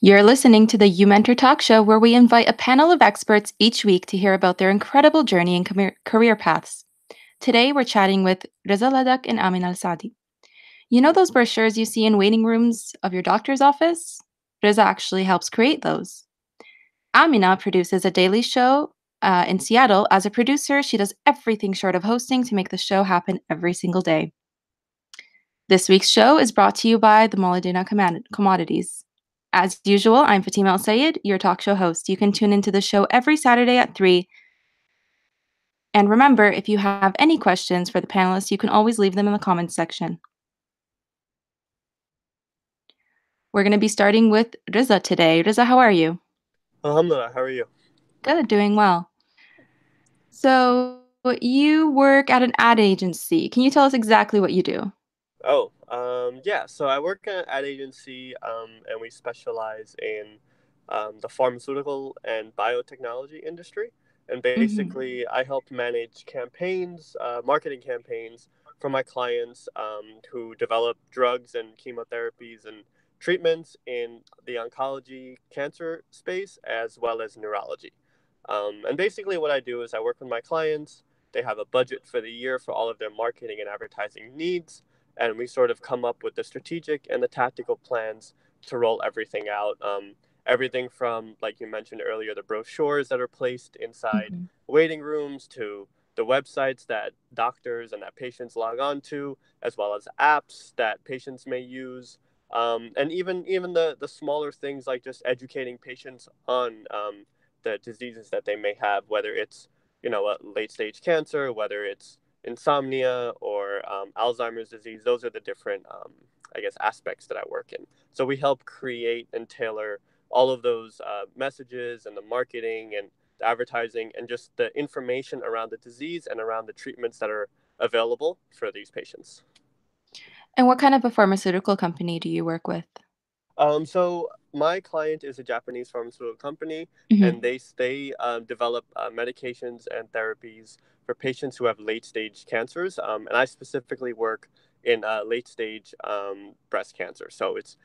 You're listening to the uMentor Talk Show, where we invite a panel of experts each week to hear about their incredible journey and career paths. Today, we're chatting with Reza Ladak and Amin Al Sadi. You know those brochures you see in waiting rooms of your doctor's office? Reza actually helps create those. Amina produces a daily show in Seattle. As a producer, she does everything short of hosting to make the show happen every single day. This week's show is brought to you by the Moladina Commodities. As usual, I'm Fatima Al Sayed, your talk show host. You can tune into the show every Saturday at 3. And remember, if you have any questions for the panelists, you can always leave them in the comments section. We're going to be starting with Riza today. Riza, how are you? Alhamdulillah, how are you? Good, doing well. So, you work at an ad agency. Can you tell us exactly what you do? Yeah. So I work at an ad agency, and we specialize in the pharmaceutical and biotechnology industry. And Mhm. basically, I help manage campaigns, marketing campaigns for my clients who develop drugs and chemotherapies and treatments in the oncology cancer space as well as neurology. And basically, what I do is I work with my clients. They have a budget for the year for all of their marketing and advertising needs, and we sort of come up with the strategic and the tactical plans to roll everything out. Everything from, like you mentioned earlier, the brochures that are placed inside Mhm. waiting rooms to the websites that doctors and that patients log on to, as well as apps that patients may use. And even the smaller things like just educating patients on the diseases that they may have, whether it's a late stage cancer, whether it's insomnia or Alzheimer's disease. Those are the different, I guess, aspects that I work in. So we help create and tailor all of those messages and the marketing and the advertising and just the information around the disease and around the treatments that are available for these patients. And what kind of a pharmaceutical company do you work with? So my client is a Japanese pharmaceutical company, Mhm. and they develop medications and therapies for patients who have late stage cancers. And I specifically work in late stage breast cancer. So it's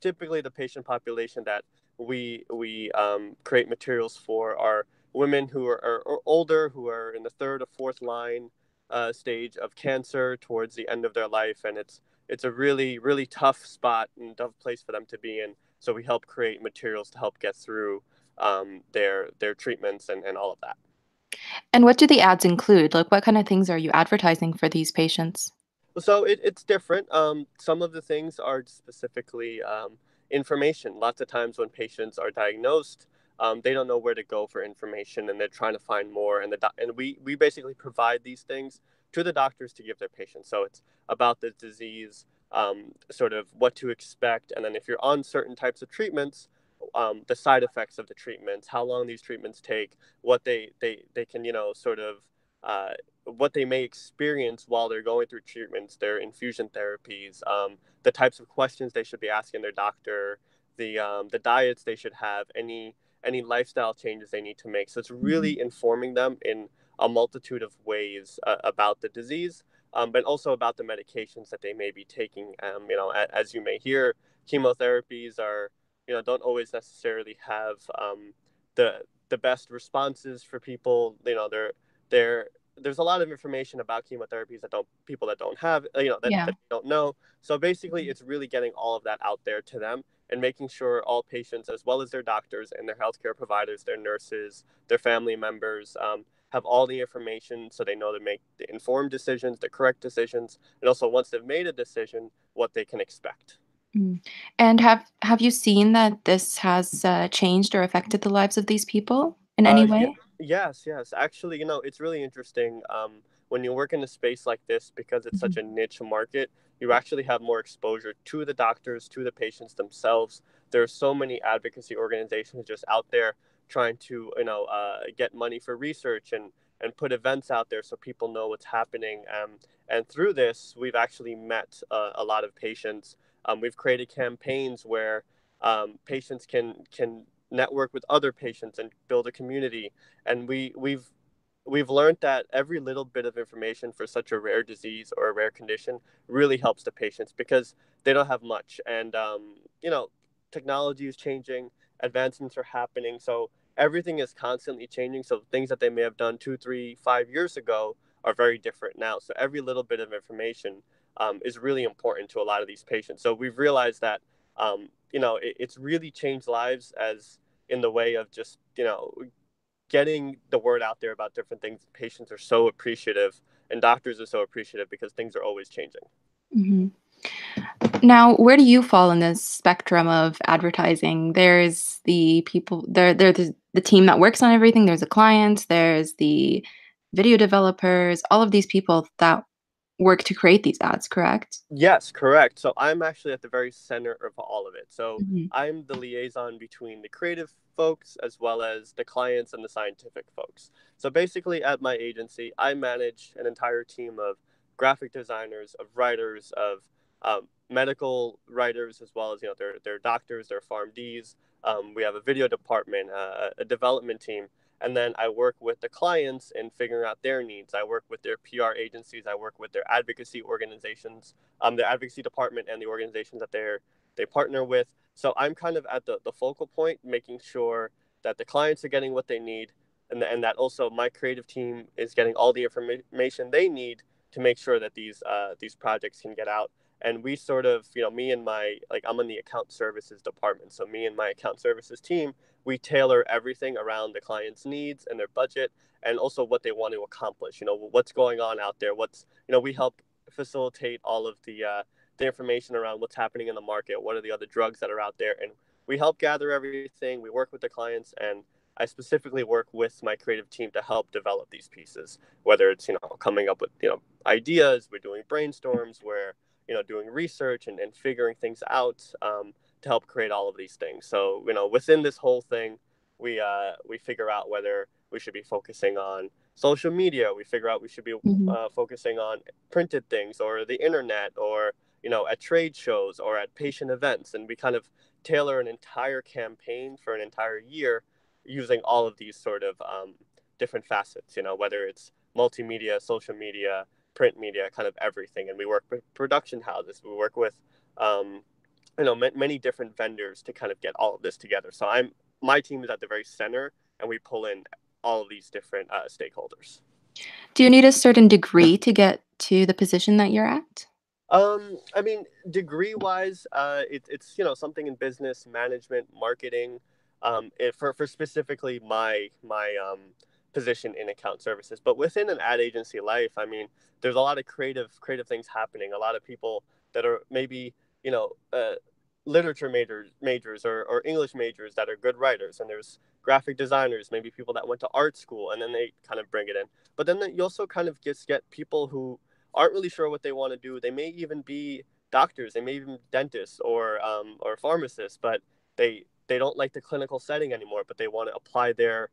typically the patient population that we create materials for are women who are older, who are in the third or fourth line stage of cancer towards the end of their life, and it's a really tough spot and tough place for them to be in. So we help create materials to help get through their treatments and all of that. And what do the ads include? Like, what kind of things are you advertising for these patients? So it's different. Some of the things are specifically information. Lots of times when patients are diagnosed, they don't know where to go for information, and they're trying to find more. And we basically provide these things to the doctors to give their patients. So it's about the disease, sort of what to expect, and then if you're on certain types of treatments, the side effects of the treatments, how long these treatments take, what they can sort of. What they may experience while they're going through treatments, their infusion therapies, the types of questions they should be asking their doctor, the diets they should have, any lifestyle changes they need to make. So it's Mhm. really informing them in a multitude of ways about the disease, but also about the medications that they may be taking. As you may hear, chemotherapies are don't always necessarily have the best responses for people. They're there's a lot of information about chemotherapies that don't people that don't have Yeah. that don't know. So basically it's really getting all of that out there to them and making sure all patients as well as their doctors and their healthcare providers, their nurses, their family members, have all the information so they know to make the informed decisions, the correct decisions, and also once they've made a decision, what they can expect. Mm. And have you seen that this has changed or affected the lives of these people in any Yeah, way? yes. Actually, it's really interesting when you work in a space like this because it's such Mhm. a niche market. You actually have more exposure to the doctors, to the patients themselves. There are so many advocacy organizations just out there trying to, get money for research and put events out there so people know what's happening. And through this, we've actually met a lot of patients. We've created campaigns where patients can network with other patients and build a community. And we've learned that every little bit of information for such a rare disease or a rare condition really helps the patients because they don't have much. And technology is changing, advancements are happening, so everything is constantly changing. So things that they may have done 2, 3, 5 years ago are very different now. So every little bit of information is really important to a lot of these patients. So we've realized that it's really changed lives as in the way of just getting the word out there about different things. Patients are so appreciative, and doctors are so appreciative because things are always changing. Mhm. Now, where do you fall in this spectrum of advertising? There's the people there's the team that works on everything, there's the clients, there's the video developers, all of these people that work to create these ads, correct? Yes, correct. So I'm actually at the very center of all of it. So Mhm, I'm the liaison between the creative folks as well as the clients and the scientific folks. So basically, at my agency, I manage an entire team of graphic designers, of writers, of medical writers, as well as they're doctors, they're PharmDs. We have a video department, a development team, and then I work with the clients in figuring out their needs. I work with their PR agencies. I work with their advocacy organizations, the advocacy department, and the organizations that they partner with. So I'm kind of at the focal point, making sure that the clients are getting what they need, and that also my creative team is getting all the information they need to make sure that these projects can get out. And we sort of, me and my I'm in the account services department, so me and my account services team, we tailor everything around the client's needs and their budget, and also what they want to accomplish. What's going on out there. We help facilitate all of the information around what's happening in the market. What are the other drugs that are out there, and we help gather everything. We work with the clients, and I specifically work with my creative team to help develop these pieces. Whether it's coming up with ideas, we're doing brainstorms, we're doing research and figuring things out. To help create all of these things. So within this whole thing, we figure out whether we should be focusing on social media. We figure out we should be mhm, focusing on printed things or the internet or at trade shows or at patient events, and we kind of tailor an entire campaign for an entire year using all of these sort of different facets. Whether it's multimedia, social media, print media, kind of everything. And we work with production houses. We work with um, many different vendors to kind of get all of this together. So my team is at the very center, and we pull in all of these different stakeholders. do you need a certain degree to get to the position that you're at? I mean, degree wise, it's something in business management, marketing, for specifically my position in account services. But within an ad agency life, I mean, there's a lot of creative things happening. A lot of people that are maybe you know uh, literature majors or English majors that are good writers, and there's graphic designers, maybe people that went to art school, and then they kind of bring it in. But then you also kind of get people who aren't really sure what they want to do. They may even be doctors, they may even be dentists or pharmacists, but they don't like the clinical setting anymore. But they want to apply their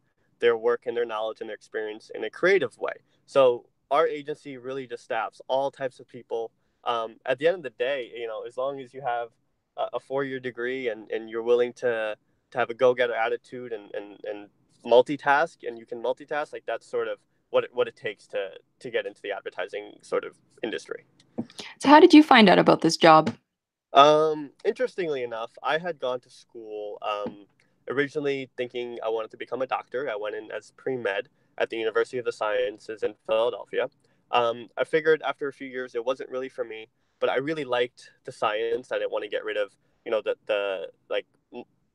work and their knowledge and their experience in a creative way. So our agency really just staffs all types of people. At the end of the day, as long as you have a 4 year degree and you're willing to have a go getter attitude and multitask, and you can multitask, like that's sort of what it takes to get into the advertising sort of industry. So how did you find out about this job? Interestingly enough, I had gone to school originally thinking I wanted to become a doctor. I went in as pre-med at the University of the Sciences in Philadelphia. I figured after a few years it wasn't really for me, but I really liked the science. I didn't want to get rid of, the like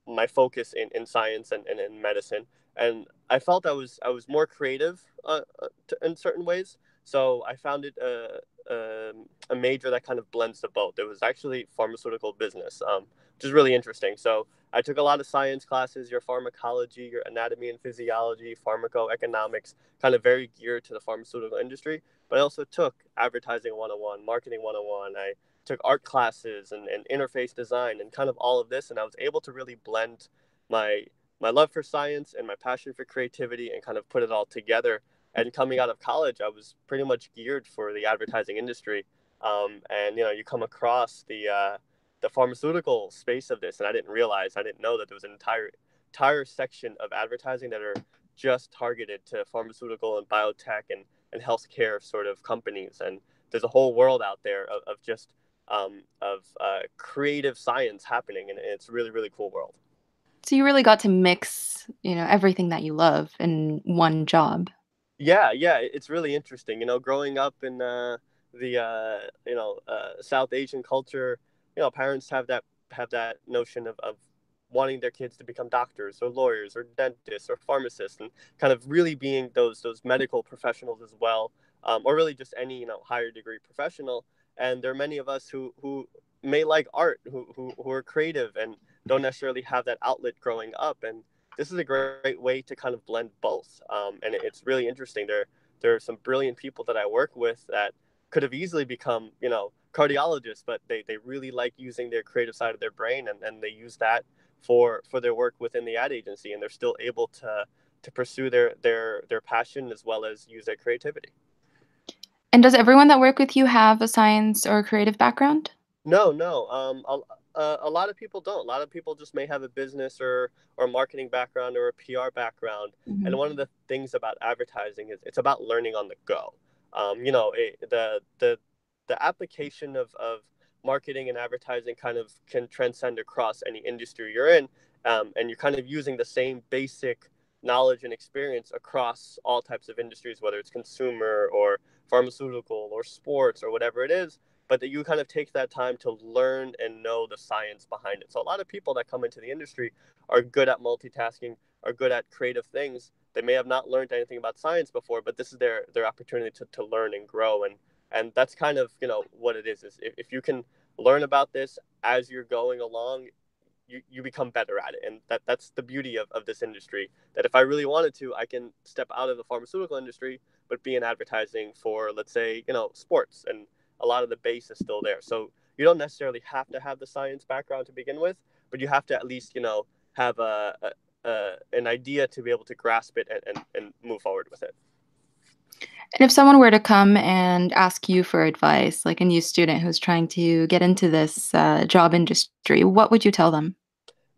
my focus in science and in medicine. And I felt I was more creative in certain ways. So I found it a major that kind of blends the both. It was actually pharmaceutical business, which is really interesting. So I took a lot of science classes, your pharmacology, your anatomy and physiology, pharmacoeconomics, kind of very geared to the pharmaceutical industry. But I also took advertising 101, marketing 101. I took art classes and interface design and kind of all of this. And I was able to really blend my my love for science and my passion for creativity and kind of put it all together. And coming out of college, I was pretty much geared for the advertising industry. And you come across the pharmaceutical space of this, and I didn't know that there was an entire section of advertising that are just targeted to pharmaceutical and biotech and healthcare sort of companies. And there's a whole world out there of just creative science happening, and it's really really cool world. So you really got to mix, everything that you love in one job. Yeah, yeah, it's really interesting. Growing up in the South Asian culture, parents have that notion of wanting their kids to become doctors or lawyers or dentists or pharmacists, and kind of really being those medical professionals as well, or really just any higher degree professional. And there are many of us who may like art, who are creative and don't necessarily have that outlet growing up, and this is a great way to kind of blend both. And it's really interesting. There are some brilliant people that I work with that could have easily become, cardiologists, but they really like using their creative side of their brain, and they use that for their work within the ad agency, and they're still able to pursue their passion as well as use their creativity. And does everyone that work with you have a science or creative background? No, no. A lot of people don't. A lot of people just may have a business or marketing background or a PR background. And Mhm. one of the things about advertising is it's about learning on the go. The application of marketing and advertising kind of can transcend across any industry you're in, and you're kind of using the same basic knowledge and experience across all types of industries, whether it's consumer or pharmaceutical or sports or whatever it is, but that you kind of take that time to learn and know the science behind it. So a lot of people that come into the industry are good at multitasking, are good at creative things. They may have not learned anything about science before, but this is their opportunity to learn and grow. And that's kind of what it is if you can learn about this as you're going along, you become better at it. And that's the beauty of this industry, that if I really wanted to, I can step out of the pharmaceutical industry but be in advertising for, let's say, sports, and a lot of the base is still there. So you don't necessarily have to have the science background to begin with, but you have to at least have an idea to be able to grasp it and move forward with it. And if someone were to come and ask you for advice, like a new student who's trying to get into this job industry, what would you tell them?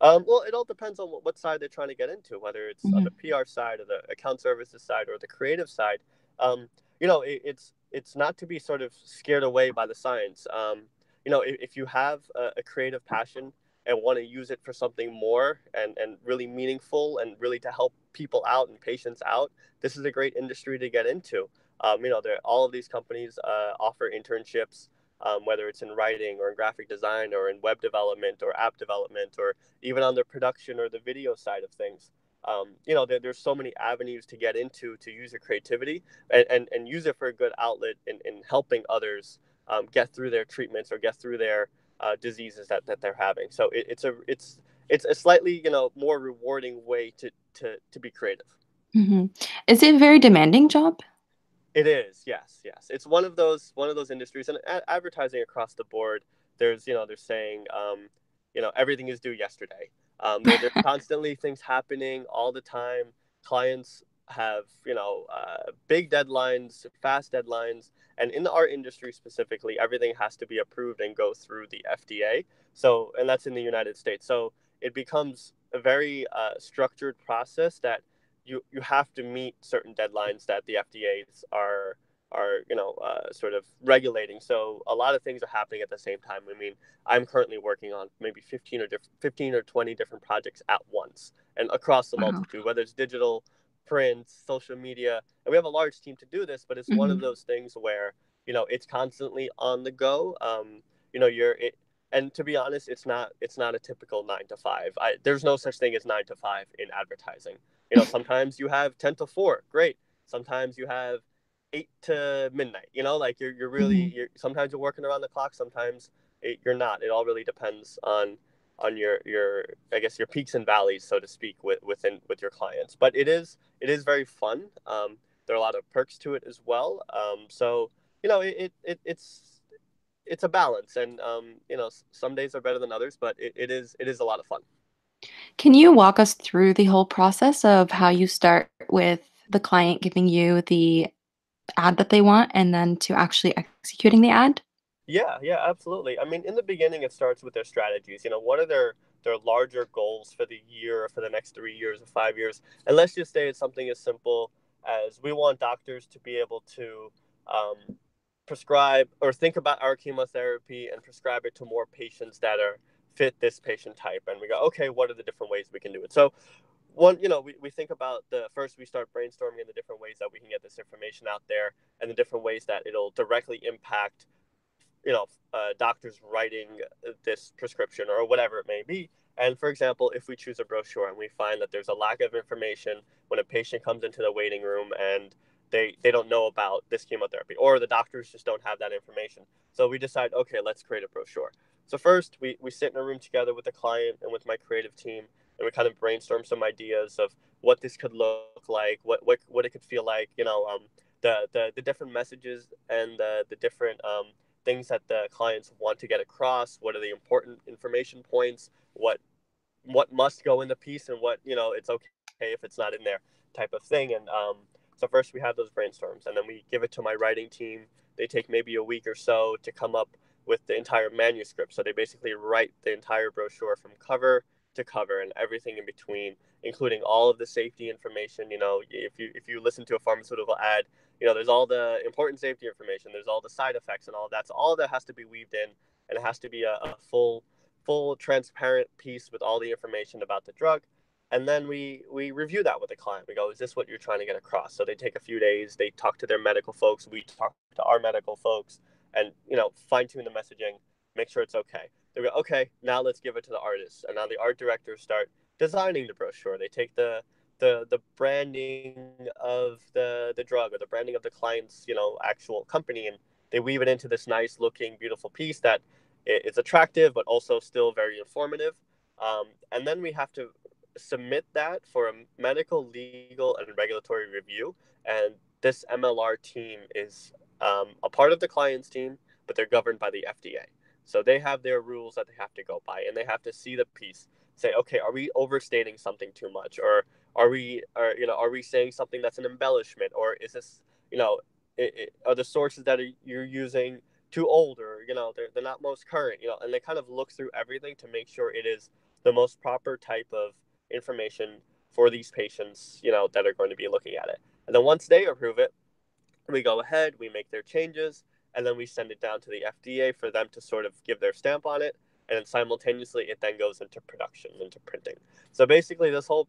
Well, it all depends on what side they're trying to get into, whether it's on the Hmm. PR side or the account services side or the creative side. It's not to be sort of scared away by the science. If you have a creative passion and want to use it for something more and really meaningful and really to help people out and patients out, this is a great industry to get into. All of these companies offer internships, whether it's in writing or in graphic design or in web development or app development or even on the production or the video side of things. There's so many avenues to get into to use your creativity and use it for a good outlet in helping others get through their treatments or get through their diseases that they're having. So it's a slightly more rewarding way to be creative. Hmm. Is it a very demanding job? It is, yes, yes. It's one of those industries, and advertising across the board. They're saying, everything is due yesterday. There's constantly things happening all the time. Clients have, big deadlines, fast deadlines, and in our industry specifically, everything has to be approved and go through the FDA. So, and that's in the United States. So it becomes a very structured process that you have to meet certain deadlines that the FDA's are sort of regulating. So a lot of things are happening at the same time. I mean, I'm currently working on maybe 15 or 20 different projects at once and across the Wow. multitude, whether it's digital, print, social media. And we have a large team to do this, but it's one of Hmm. those things where it's constantly on the go. You know, you're it, and to be honest, it's not a typical 9 to 5. There's no such thing as 9 to 5 in advertising. Sometimes you have 10 to 4, great. Sometimes you have 8 to midnight. Like you're really Hmm. sometimes you're working around the clock. Sometimes you're not. It all really depends on your I guess your peaks and valleys, so to speak, with your clients. But it is very fun. There are a lot of perks to it as well. So it's a balance, and some days are better than others, but it is a lot of fun. Can you walk us through the whole process of how you start with the client giving you the ad that they want and then to actually executing the ad? Yeah, yeah, absolutely. I mean, in the beginning, it starts with their strategies. What are their larger goals for the year, or for the next 3 years or 5 years? And let's just say it's something as simple as we want doctors to be able to prescribe or think about our chemotherapy and prescribe it to more patients that are fit this patient type. And we go, okay, what are the different ways we can do it? So one, we think about the first, we start brainstorming in the different ways that we can get this information out there and the different ways that it'll directly impact doctors writing this prescription or whatever it may be. And for example, if we choose a brochure and we find that there's a lack of information when a patient comes into the waiting room and they don't know about this chemotherapy, or the doctors just don't have that information. So we decide, okay, let's create a brochure. So first, we sit in a room together with the client and with my creative team, and we kind of brainstorm some ideas of what this could look like, what it could feel like, the different messages and the different things that the clients want to get across. What are the important information points? What must go in the piece, and what it's okay if it's not in there, type of thing. And so first we have those brainstorms, and then we give it to my writing team. They take maybe a week or so to come up with the entire manuscript. So they basically write the entire brochure from cover to cover and everything in between, including all of the safety information. If you listen to a pharmaceutical ad, there's all the important safety information, there's all the side effects and all of that. So all of that has to be weaved in, and it has to be a full transparent piece with all the information about the drug. And then we review that with the client. We go, is this what you're trying to get across? So they take a few days, they talk to their medical folks, we talk to our medical folks, and fine tune the messaging, make sure it's okay. They go, okay, now let's give it to the artists. And now the art directors start designing the brochure. They take the branding of the drug, or the branding of the client's actual company, and they weave it into this nice looking beautiful piece that is attractive but also still very informative. And then we have to submit that for a medical, legal, and regulatory review. And this MLR team is a part of the client's team, but they're governed by the FDA. So they have their rules that they have to go by, and they have to see the piece, say, okay, are we overstating something too much, or are we saying something that's an embellishment, or is this, are the sources that you're using too old, or they're not most current, and they kind of look through everything to make sure it is the most proper type of information for these patients, that are going to be looking at it. And then once they approve it, we go ahead, we make their changes, and then we send it down to the FDA for them to sort of give their stamp on it. And then simultaneously, it then goes into production, into printing. So basically, this whole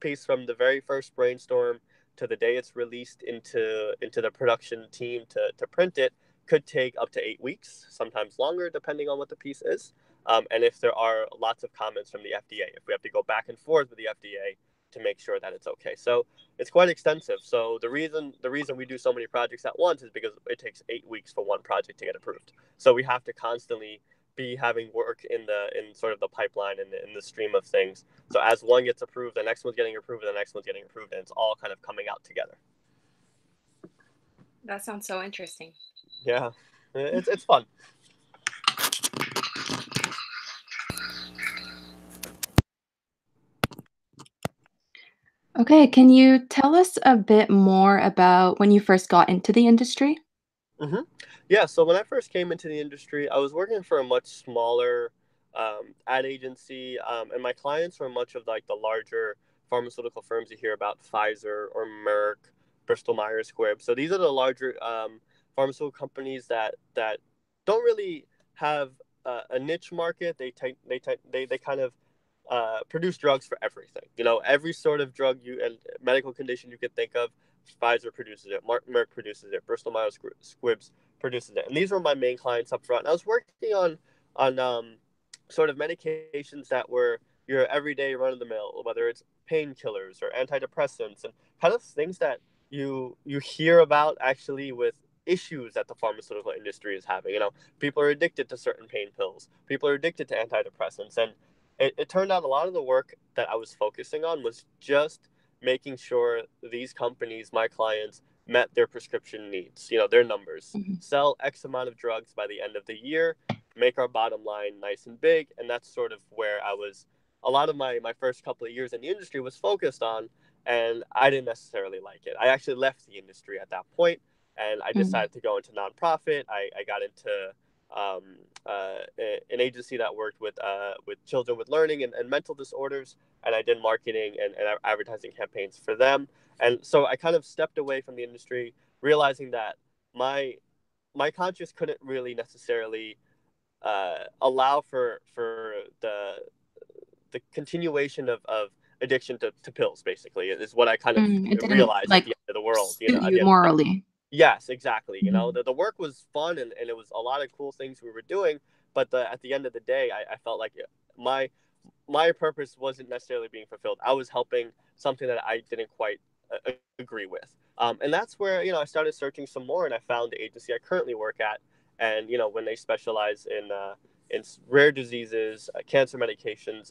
piece, from the very first brainstorm to the day it's released into the production team to print it, could take up to 8 weeks, sometimes longer, depending on what the piece is. And if there are lots of comments from the FDA, if we have to go back and forth with the FDA to make sure that it's okay. So it's quite extensive. So the reason we do so many projects at once is because it takes 8 weeks for one project to get approved. So we have to constantly be having work in sort of the pipeline and in the stream of things. So as one gets approved, the next one's getting approved, and the next one's getting approved, and it's all kind of coming out together. That sounds so interesting. Yeah, it's fun. Okay, can you tell us a bit more about when you first got into the industry? hmm Yeah, so when I first came into the industry, I was working for a much smaller ad agency, and my clients were much of like the larger pharmaceutical firms you hear about, Pfizer or Merck, Bristol Myers Squibb. So these are the larger pharmaceutical companies that don't really have a niche market. They kind of produce drugs for everything. Every sort of drug you and medical condition you could think of, Pfizer produces it, Merck produces it, Bristol Myers Squibb produces it, and these were my main clients up front. And I was working on sort of medications that were your everyday run of the mill, whether it's painkillers or antidepressants, and kind of things that you hear about actually with issues that the pharmaceutical industry is having. People are addicted to certain pain pills, people are addicted to antidepressants, and it turned out a lot of the work that I was focusing on was just making sure these companies, my clients, met their prescription needs, their numbers, Mhm. sell X amount of drugs by the end of the year, make our bottom line nice and big. And that's sort of where a lot of my first couple of years in the industry was focused on. And I didn't necessarily like it. I actually left the industry at that point, and I Mm. decided to go into nonprofit. I got into um, an agency that worked with children with learning and mental disorders, and I did marketing and advertising campaigns for them. And so I kind of stepped away from the industry, realizing that my my conscience couldn't really necessarily allow for the continuation of addiction to pills. Basically, is what I kind of It didn't realized at like the end of the world. suit At the you end of the day. morally. Yes, exactly. Mhm. The work was fun, and it was a lot of cool things we were doing. But at the end of the day, I felt like my my purpose wasn't necessarily being fulfilled. I was helping something that I didn't quite agree with. And that's where, I started searching some more, and I found the agency I currently work at. And, when they specialize in rare diseases, cancer medications,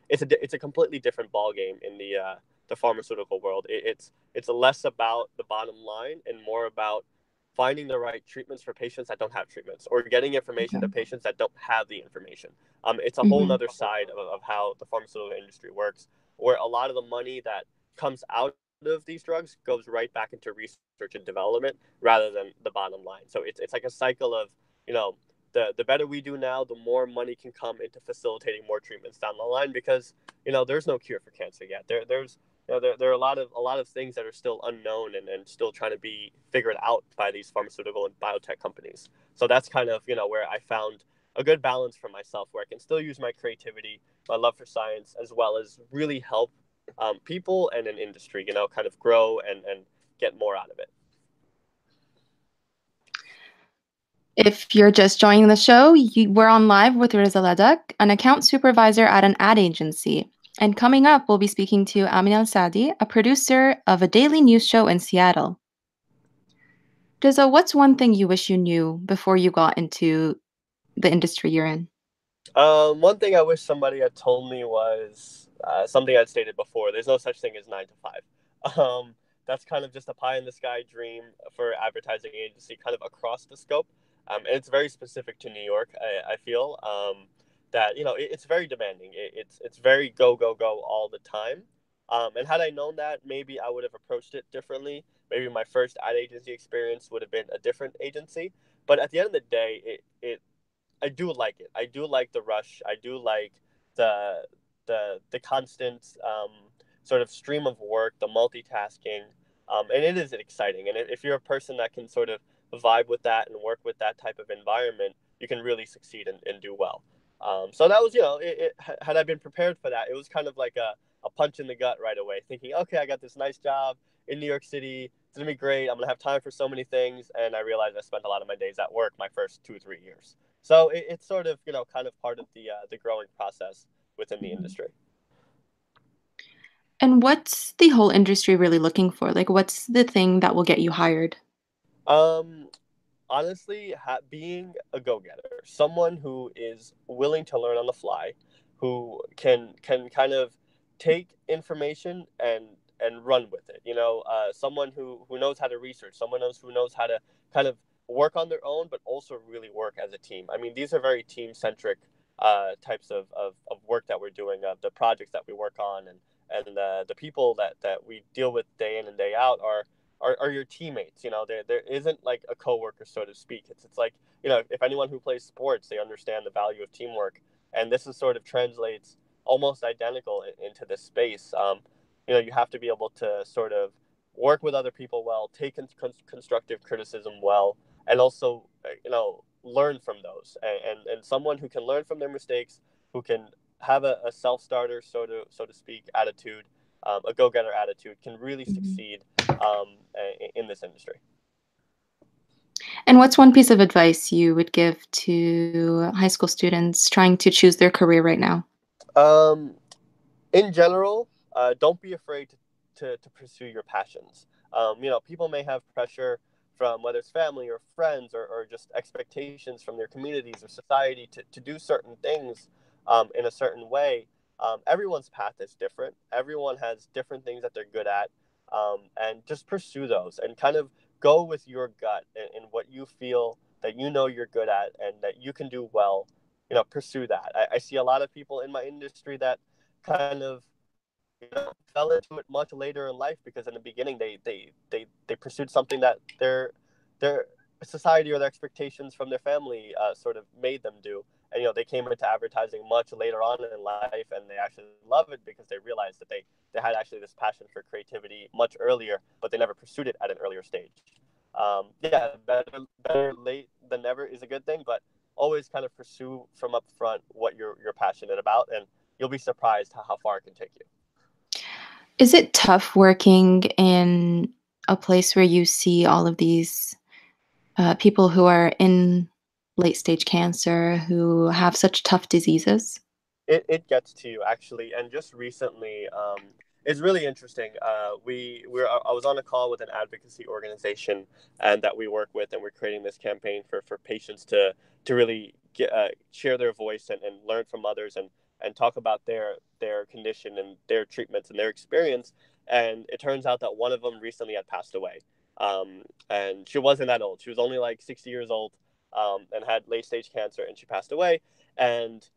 it's a completely different ball game in the pharmaceutical world. It's less about the bottom line and more about finding the right treatments for patients that don't have treatments, or getting information to Okay. patients that don't have the information. It's a whole Mhm. other side of how the pharmaceutical industry works, where a lot of the money that comes out of these drugs goes right back into research and development rather than the bottom line. So it's like a cycle of, you know, the better we do now, the more money can come into facilitating more treatments down the line, because there's no cure for cancer yet. There are a lot of things that are still unknown, and still trying to be figured out by these pharmaceutical and biotech companies. So that's kind of where I found a good balance for myself, where I can still use my creativity, my love for science, as well as really help people and an industry, kind of grow and get more out of it. If you're just joining the show, we're on live with Riza Ladak, an account supervisor at an ad agency. And coming up, we'll be speaking to Amin Al Sadi, a producer of a daily news show in Seattle. Riza, what's one thing you wish you knew before you got into the industry you're in? One thing I wish somebody had told me was something I'd stated before. There's no such thing as 9 to 5. That's kind of just a pie in the sky dream for advertising agency, kind of across the scope. And it's very specific to New York. I feel that it's very demanding. It's very go go go all the time. And had I known that, maybe I would have approached it differently. Maybe my first ad agency experience would have been a different agency. But at the end of the day, it I do like it. I do like the rush. I do like the the constant sort of stream of work, the multitasking, and it is exciting. And if you're a person that can sort of vibe with that and work with that type of environment, you can really succeed and do well. So that was, had I been prepared for that, it was kind of like a punch in the gut right away, thinking, okay, I got this nice job in New York City. It's gonna be great. I'm gonna have time for so many things, and I realized I spent a lot of my days at work my first 2 3 years. So it's sort of kind of part of the growing process within the Mhm. industry. And what's the whole industry really looking for? Like, what's the thing that will get you hired? Um, Honestly, being a go-getter, someone who is willing to learn on the fly, who can kind of take information and run with it. Someone who knows how to research, someone else who knows how to kind of work on their own, but also really work as a team. I mean, these are very team-centric types of work that we're doing, the projects that we work on, and the people that we deal with day in and day out are your teammates. There isn't like a coworker, so to speak. It's like, if anyone who plays sports, they understand the value of teamwork, and this is sort of translates almost identical into this space. You have to be able to sort of work with other people well, take constructive criticism well, and also learn from those. And someone who can learn from their mistakes, who can have a self starter, so to speak, attitude, a go getter attitude, can really Mhm. succeed in this industry. And what's one piece of advice you would give to high school students trying to choose their career right now? Um, in general, don't be afraid to pursue your passions. People may have pressure from whether it's family or friends, or just expectations from their communities or society to do certain things in a certain way. Everyone's path is different. Everyone has different things that they're good at, and just pursue those and kind of go with your gut and what you feel that you're good at and that you can do well. Pursue that. I see a lot of people in my industry that kind of fell into it much later in life, because in the beginning they pursued something that their society or their expectations from their family sort of made them do. And they came into advertising much later on in life, and they actually love it because they realized that they had actually this passion for creativity much earlier, but they never pursued it at an earlier stage. Yeah, better late than never is a good thing, but always kind of pursue from up front what you're passionate about, and you'll be surprised how far it can take you. Is it tough working in a place where you see all of these people who are in late stage cancer who have such tough diseases? It gets to you actually, and just recently, it's really interesting. I was on a call with an advocacy organization, and that we work with, and we're creating this campaign for patients to really share their voice and learn from others and talk about their condition and their treatments and their experience. And it turns out that one of them recently had passed away, and she wasn't that old. She was only like 60 years old, and had late stage cancer, and she passed away. And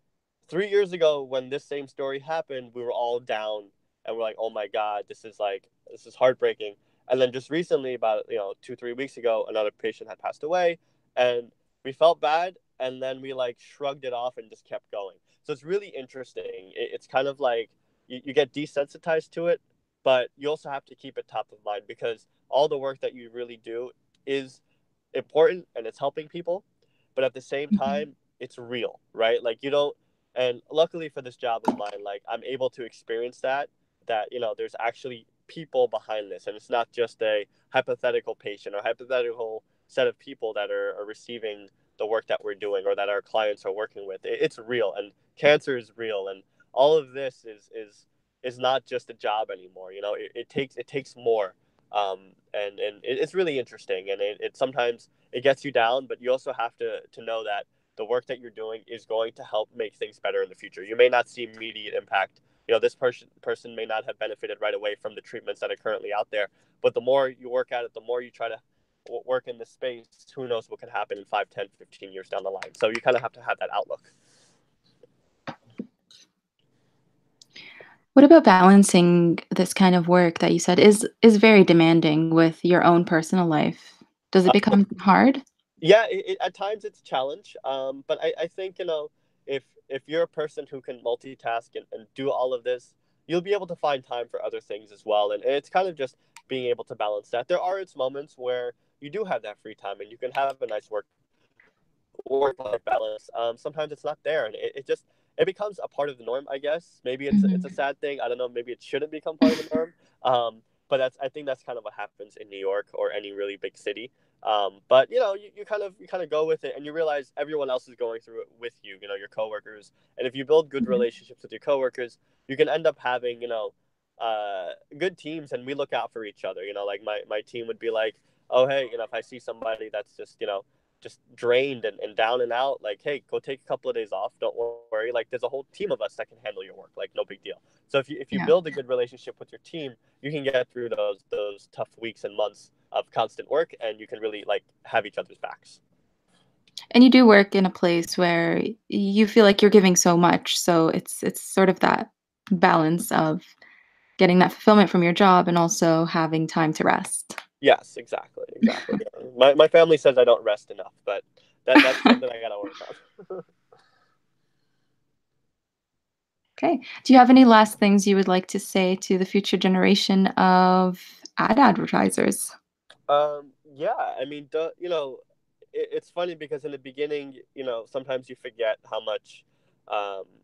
3 years ago when this same story happened, we were all down and we're like, oh my god, this is heartbreaking. And then just recently, about 2 3 weeks ago, another patient had passed away, and we felt bad, and then we like shrugged it off and just kept going. So it's really interesting. It's kind of like you get desensitized to it, but you also have to keep it top of mind, because all the work that you really do is important and it's helping people, but at the same Mhm. time it's real, right? Like you don't. And luckily for this job of mine, like I'm able to experience that there's actually people behind this, and it's not just a hypothetical patient or hypothetical set of people that are receiving the work that we're doing or that our clients are working with. It's real, and cancer is real, and all of this is not just a job anymore. It takes more. And it's really interesting, and it sometimes it gets you down, but you also have to know that the work that you're doing is going to help make things better in the future. You may not see immediate impact. This person may not have benefited right away from the treatments that are currently out there, but the more you work at it, the more you try to work in this space, who knows what could happen in 5, 10, 15 years down the line. So you kind of have to have that outlook. What about balancing this kind of work that you said is very demanding with your own personal life? Does it Uh, become hard? yeah, at times it's a challenge, but I think if you're a person who can multitask and do all of this, you'll be able to find time for other things as well. And it's kind of just being able to balance that. There are its moments where you do have that free time and you can have a nice work life balance. Sometimes it's not there, and it becomes a part of the norm, I guess. Maybe it's a Mhm. sad thing. I don't know. Maybe it shouldn't become part of the norm. But I think that's kind of what happens in New York or any really big city. But you kind of go with it, and you realize everyone else is going through it with you. Your coworkers, and if you build good Mhm. relationships with your coworkers, you can end up having good teams, and we look out for each other. Like my team would be like, oh hey, if I see somebody that's just drained and down and out, like, hey, go take a couple of days off, don't worry, like there's a whole team of us that can handle your work, like no big deal. So if you Yeah. build a good relationship with your team, you can get through those tough weeks and months of constant work, and you can really like have each other's backs. And you do work in a place where you feel like you're giving so much, so it's sort of that balance of getting that fulfillment from your job and also having time to rest. Yes, exactly. My family says I don't rest enough, but that's something I gotta work on. Okay. Do you have any last things you would like to say to the future generation of ad advertisers? Yeah, I mean, it's funny because in the beginning, sometimes you forget how much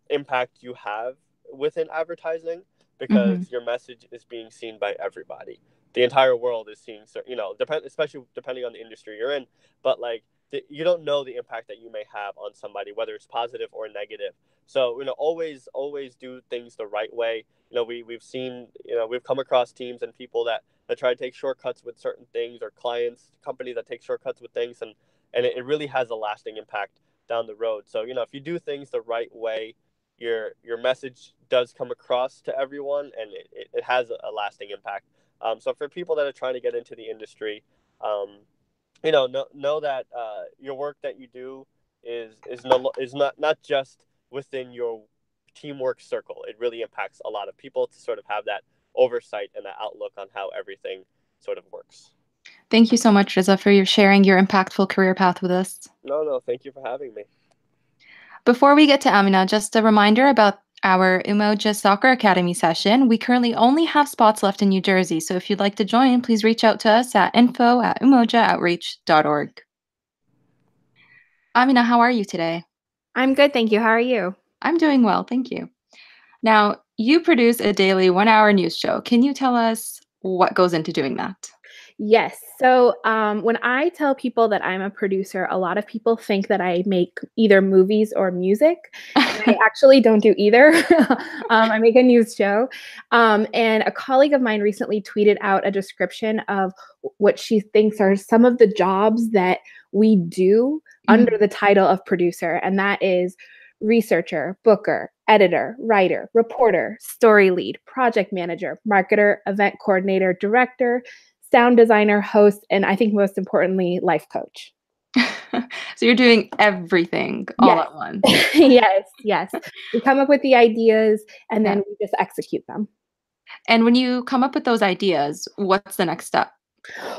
impact you have within advertising, Mhm. because your message is being seen by everybody. The entire world is seeing, especially depending on the industry you're in, but like you don't know the impact that you may have on somebody, whether it's positive or negative. So, always do things the right way. We've seen, we've come across teams and people that try to take shortcuts with certain things, or clients, companies that take shortcuts with things, and it really has a lasting impact down the road. So if you do things the right way, your message does come across to everyone, and it has a lasting impact. So for people that are trying to get into the industry, um, know that your work that you do is not just within your teamwork circle. It really impacts a lot of people to sort of have that oversight and that outlook on how everything sort of works. Thank you so much, Riza, for your sharing your impactful career path with us. No, no, thank you for having me. Before we get to Amina, just a reminder about our Umoja Soccer Academy session. We currently only have spots left in New Jersey, so if you'd like to join, please reach out to us at info@umojaaoutreach.org. Amina, how are you today? I'm good, thank you. How are you? I'm doing well, thank you. Now, you produce a daily 1 hour news show. Can you tell us what goes into doing that? Yes. So, when I tell people that I'm a producer, a lot of people think that I make either movies or music, and I actually don't do either. I make a news show. And a colleague of mine recently tweeted out a description of what she thinks are some of the jobs that we do under Mhm. the title of producer, and that is researcher, booker, editor, writer, reporter, story lead, project manager, marketer, event coordinator, director, sound designer, host, and I think most importantly, life coach. So you're doing everything all Yes. at once. Yes, yes. We come up with the ideas and Yeah. then we just execute them. And when you come up with those ideas, what's the next step?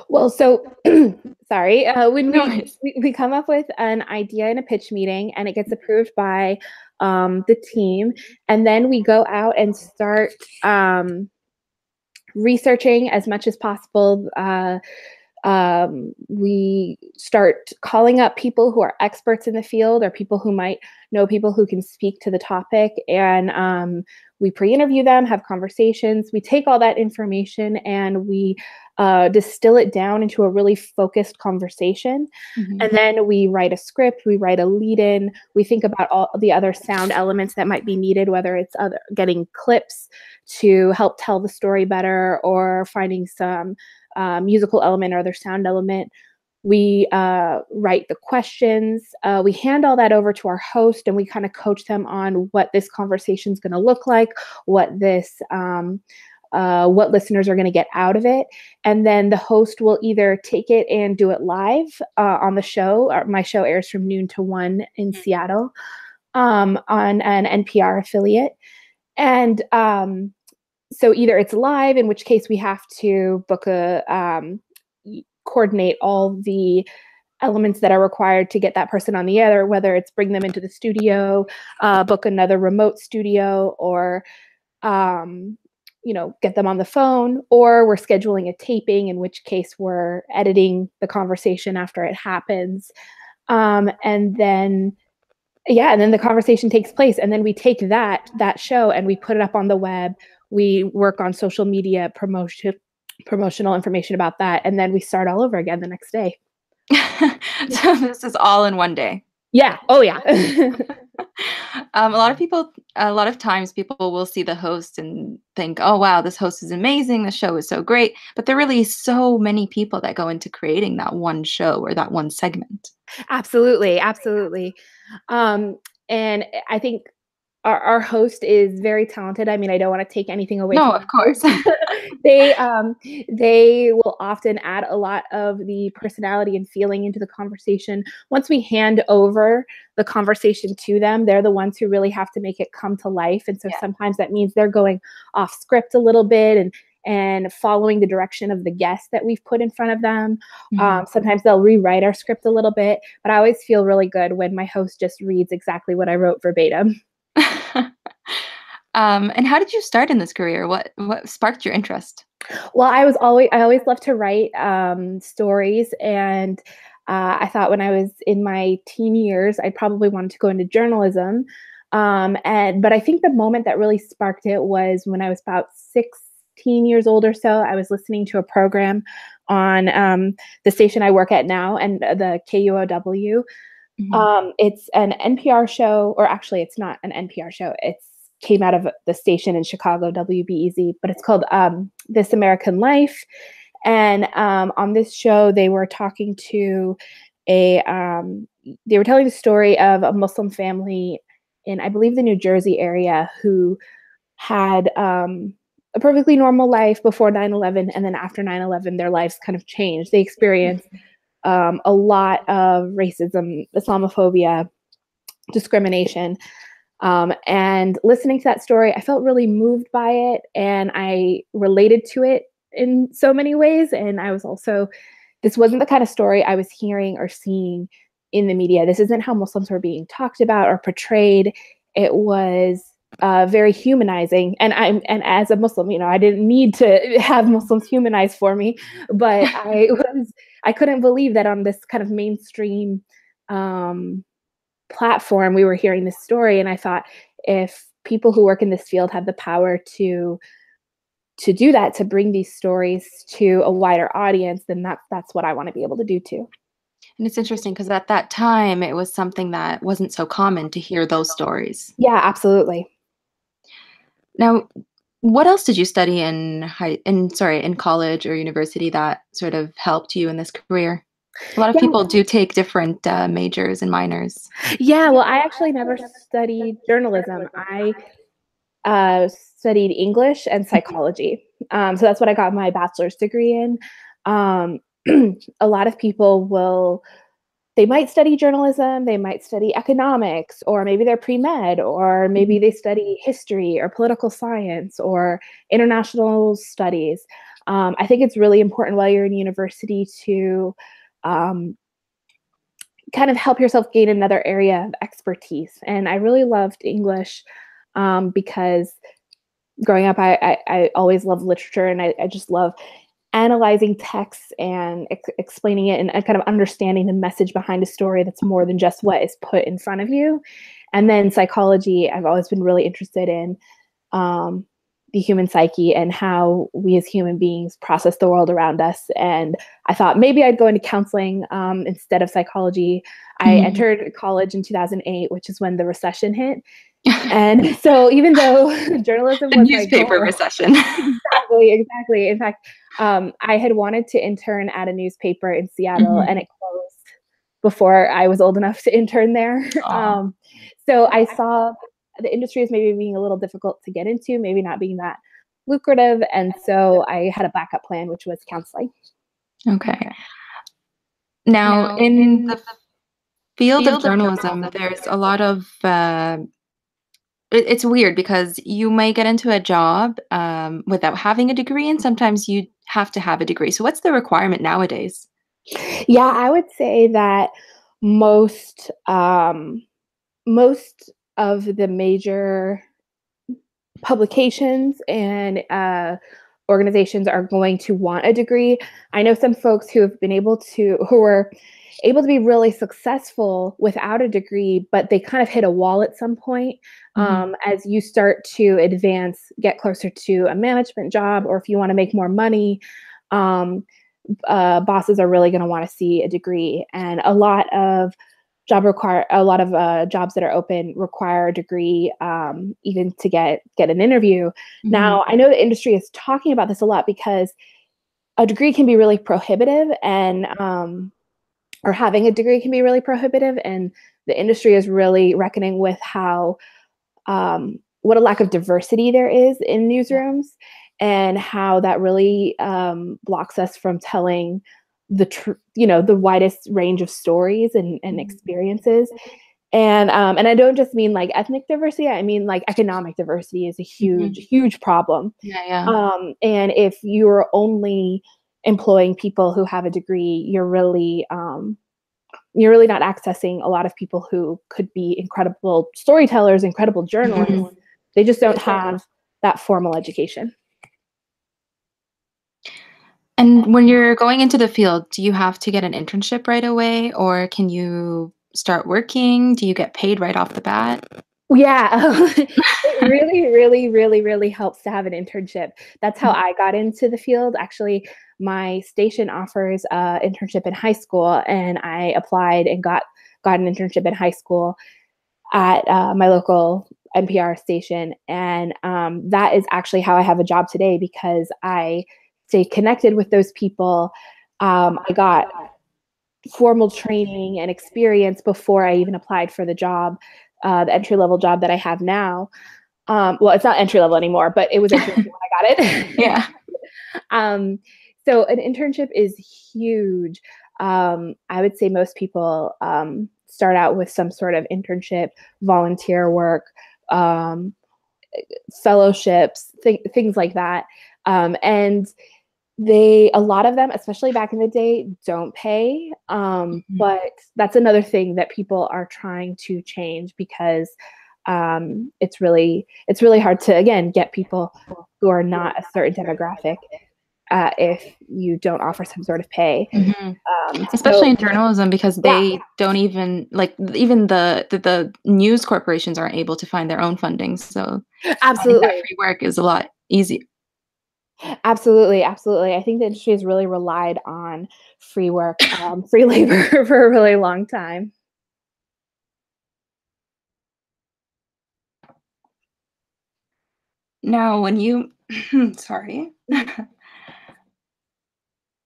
Well, so sorry, when No we, worries. we we come up with an idea in a pitch meeting and it gets approved by the team, and then we go out and start researching as much as possible. We start calling up people who are experts in the field or people who might know people who can speak to the topic. And we pre interview them, have conversations. We take all that information and we distill it down into a really focused conversation. Mhm. And then we write a script, we write a lead in, we think about all the other sound elements that might be needed, whether it's getting clips to help tell the story better or finding some musical element or other sound element. We write the questions. We hand all that over to our host and we kind of coach them on what this conversation is going to look like, what listeners are going to get out of it. And then the host will either take it and do it live on the show. My show airs from noon to 1 in Seattle on an NPR affiliate. And so either it's live, in which case we have to coordinate all the elements that are required to get that person on the air, whether it's bring them into the studio, book another remote studio, or um, get them on the phone, or we're scheduling a taping, in which case we're editing the conversation after it happens. And then and then the conversation takes place, and then we take that show and we put it up on the web. We work on social media promotional information about that, and then we start all over again the next day. So this is all in one day. Yeah. Oh yeah. A lot of times people will see the host and think, oh, wow, this host is amazing. The show is so great. But there really is so many people that go into creating that one show or that one segment. Absolutely, absolutely. And I think our host is very talented. I mean, I don't want to take anything away No, from of our host. course. They will often add a lot of the personality and feeling into the conversation. Once we hand over the conversation to them, they're the ones who really have to make it come to life. And so Yeah. sometimes that means they're going off script a little bit and following the direction of the guest that we've put in front of them. Mhm. Sometimes they'll rewrite our script a little bit, but I always feel really good when my host just reads exactly what I wrote verbatim. And how did you start in this career? What sparked your interest? Well, I always loved to write stories, and I thought when I was in my teen years, I probably wanted to go into journalism. But I think the moment that really sparked it was when I was about 16 years old or so. I was listening to a program on the station I work at now, and the KUOW. Mhm. It's an NPR show, or actually, it's not an NPR show. It's came out of the station in Chicago, WBEZ, but it's called This American Life. And on this show, they were talking to they were telling the story of a Muslim family in, I believe, the New Jersey area who had a perfectly normal life before 9/11, and then after 9/11, their lives kind of changed. They experienced a lot of racism, Islamophobia, discrimination. And listening to that story, I felt really moved by it and I related to it in so many ways. And I was also, this wasn't the kind of story I was hearing or seeing in the media. This isn't how Muslims were being talked about or portrayed. It was very humanizing. And as a Muslim, I didn't need to have Muslims humanize for me, but I couldn't believe that on this kind of mainstream platform we were hearing this story. And I thought, if people who work in this field have the power to do that, to bring these stories to a wider audience, then that's what I want to be able to do too. And it's interesting because at that time, it was something that wasn't so common to hear those stories. Yeah, absolutely. Now, what else did you study in college or university that sort of helped you in this career? A lot of Yeah, people do take different majors and minors. yeah. Well, I actually never studied journalism. I studied English and psychology. So that's what I got my bachelor's degree in. Um, a lot of people they might study journalism, they might study economics, or maybe they're pre-med, or maybe they study history or political science or international studies. I think it's really important while you're in university to um, kind of help yourself gain another area of expertise. And I really loved English because growing up, I always loved literature, and I just love analyzing texts and explaining it, and kind of understanding the message behind a story that's more than just what is put in front of you. And then psychology, I've always been really interested in the human psyche and how we as human beings process the world around us. And I thought maybe I'd go into counseling instead of psychology. I entered college in 2008, which is when the recession hit. And so even though journalism The was my newspaper goal, recession. exactly. In fact, I had wanted to intern at a newspaper in Seattle, and it closed before I was old enough to intern there. Aw. So I saw the industry as maybe being a little difficult to get into, maybe not being that lucrative. And so I had a backup plan, which was counseling. Okay. Now, in the field of journalism, there's a lot of it's weird because you might get into a job without having a degree, and sometimes you have to have a degree. So, what's the requirement nowadays? Yeah, I would say that most most of the major publications and organizations are going to want a degree. I know some folks who were able to be really successful without a degree, but they kind of hit a wall at some point. As you start to advance, get closer to a management job, or if you want to make more money, bosses are really going to want to see a degree. And a lot of jobs that are open require a degree, even to get an interview. Now, I know the industry is talking about this a lot because a degree can be really prohibitive, and or having a degree can be really prohibitive, and the industry is really reckoning with how what a lack of diversity there is in newsrooms, and how that really blocks us from telling the widest range of stories and experiences. And I don't just mean like ethnic diversity, I mean like economic diversity is a huge problem. Yeah. And if you're only employing people who have a degree, you're really not accessing a lot of people who could be incredible storytellers, incredible journalists. They just don't have that formal education. And when you're going into the field, do you have to get an internship right away, or can you start working? Do you get paid right off the bat? Yeah, it really helps to have an internship. That's how I got into the field. Actually, my station offers an internship in high school, and I applied and got an internship in high school at my local NPR station. And that is actually how I have a job today, because I stay connected with those people. I got formal training and experience before I even applied for the job, the entry-level job that I have now. Well, it's not entry level anymore, but it was entry level when I got it. Yeah. So an internship is huge. I would say most people start out with some sort of internship, volunteer work, fellowships, things like that. And a lot of them, especially back in the day, don't pay. But that's another thing that people are trying to change, because it's really hard to, again, get people who are not a certain demographic if you don't offer some sort of pay. Especially in journalism, because they don't even even the news corporations aren't able to find their own funding. So absolutely, that free work is a lot easier. Absolutely. I think the industry has really relied on free work, free labor for a really long time. Now, when you, sorry,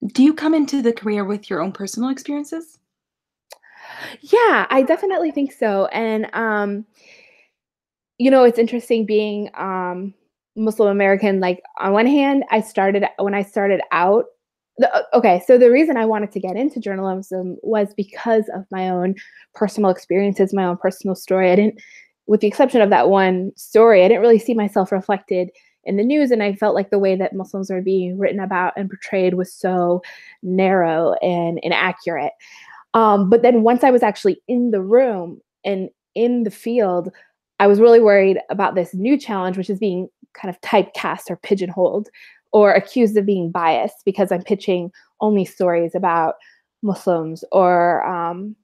do you come into the career with your own personal experiences? Yeah, I definitely think so. And it's interesting being Muslim American. Like, on one hand, when I started out. Okay, so the reason I wanted to get into journalism was because of my own personal experiences, my own personal story. I didn't, with the exception of that one story, I didn't really see myself reflected in the news, and I felt like the way that Muslims are being written about and portrayed was so narrow and inaccurate. But then once I was actually in the room and in the field, I was really worried about this new challenge, which is being kind of typecast or pigeonholed or accused of being biased because I'm pitching only stories about Muslims or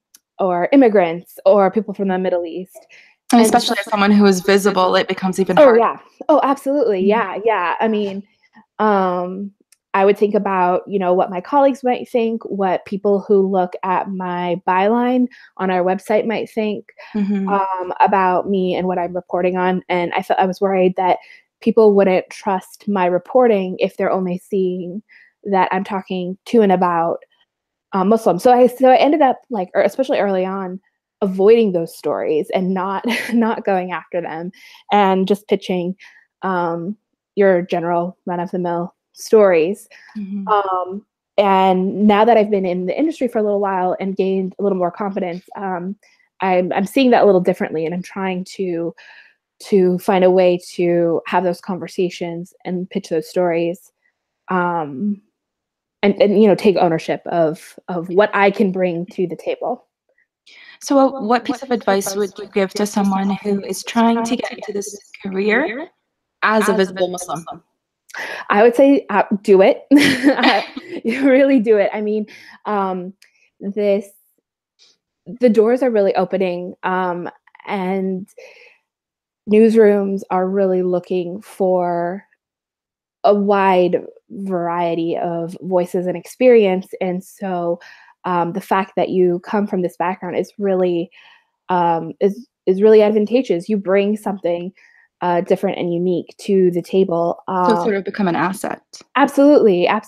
immigrants or people from the Middle East. And especially as someone who is visible, it becomes even Oh harder. yeah. Oh, absolutely. Yeah. I mean, I would think about, what my colleagues might think, what people who look at my byline on our website might think about me and what I'm reporting on. And I was worried that people wouldn't trust my reporting if they're only seeing that I'm talking to and about Muslims. So I ended up, like, especially early on, avoiding those stories and not not going after them, and just pitching your general run of the mill stories. And now that I've been in the industry for a little while and gained a little more confidence, I'm seeing that a little differently, and I'm trying to find a way to have those conversations and pitch those stories, and take ownership of what I can bring to the table. So, what piece of advice would you give to someone who is trying to get into this career as a visible Muslim? I would say do it. You really do it. I mean, this the doors are really opening, and newsrooms are really looking for a wide variety of voices and experience. And so the fact that you come from this background is really really advantageous. You bring something different and unique to the table. So sort of become an asset. Absolutely. I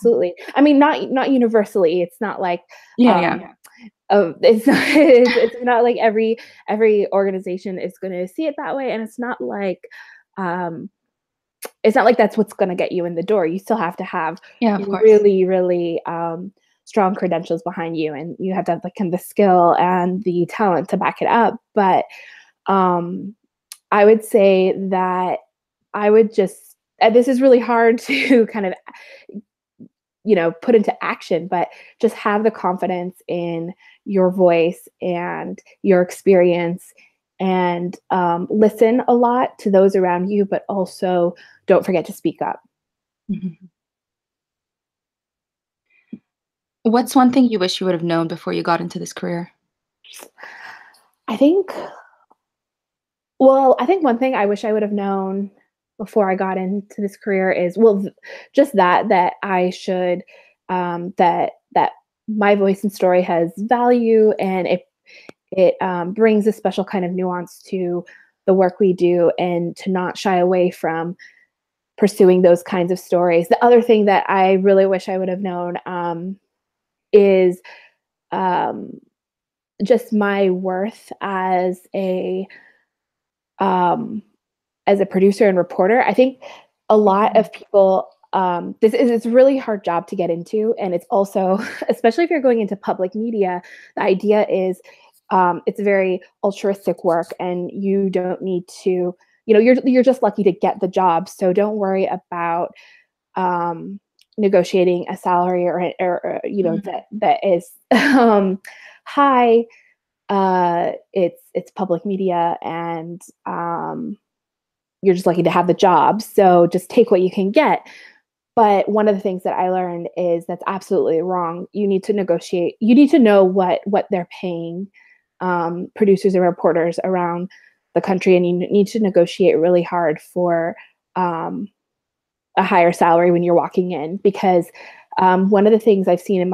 mean, not universally. It's not like it's not like every organization is going to see it that way, and it's not like that's what's going to get you in the door. You still have to have really, really strong credentials behind you, and you have to have kind of the skill and the talent to back it up. But I would say that I would just, this is really hard to kind of, put into action, but just have the confidence in your voice and your experience, and listen a lot to those around you, but also don't forget to speak up. What's one thing you wish you would have known before you got into this career? I think one thing I wish I would have known before I got into this career is, just that I should, that my voice and story has value, and it brings a special kind of nuance to the work we do, and to not shy away from pursuing those kinds of stories. The other thing that I really wish I would have known is just my worth as a producer and reporter. I think a lot of people, it's a really hard job to get into, and it's also, especially if you're going into public media, the idea is it's very altruistic work, and you don't need to, you're just lucky to get the job. So don't worry about negotiating a salary or that is high. It's public media, and you're just lucky to have the job. So just take what you can get. But one of the things that I learned is that's absolutely wrong. You need to negotiate. You need to know what they're paying producers and reporters around the country, and you need to negotiate really hard for a higher salary when you're walking in. Because one of the things I've seen in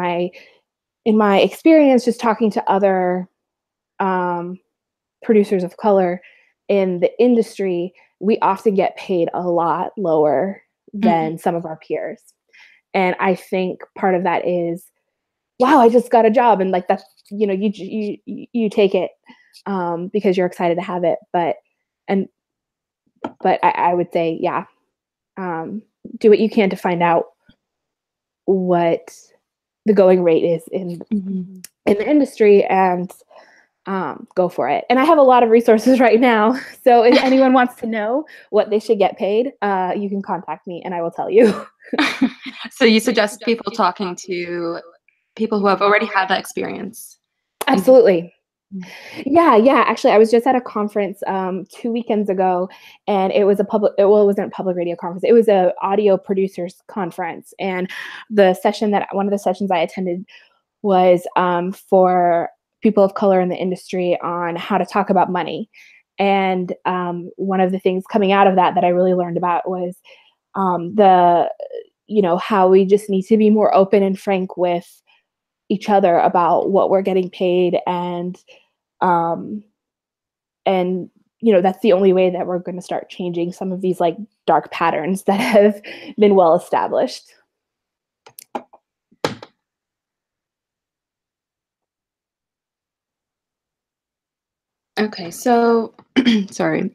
my experience, just talking to other producers of color in the industry, we often get paid a lot lower than some of our peers. And I think part of that is, wow, I just got a job, and like that's, you know, you take it because you're excited to have it. But I would say, yeah, do what you can to find out what the going rate is in the industry, and go for it. And I have a lot of resources right now. So if anyone wants to know what they should get paid, you can contact me and I will tell you. So you suggest people talking to people who have already had that experience? Absolutely. Yeah. Actually, I was just at a conference 2 weekends ago, and it was it wasn't a public radio conference. It was a audio producers conference. And one of the sessions I attended was for people of color in the industry on how to talk about money. And one of the things coming out of that I really learned about was how we just need to be more open and frank with each other about what we're getting paid, and that's the only way that we're going to start changing some of these like dark patterns that have been well established. Okay, so sorry.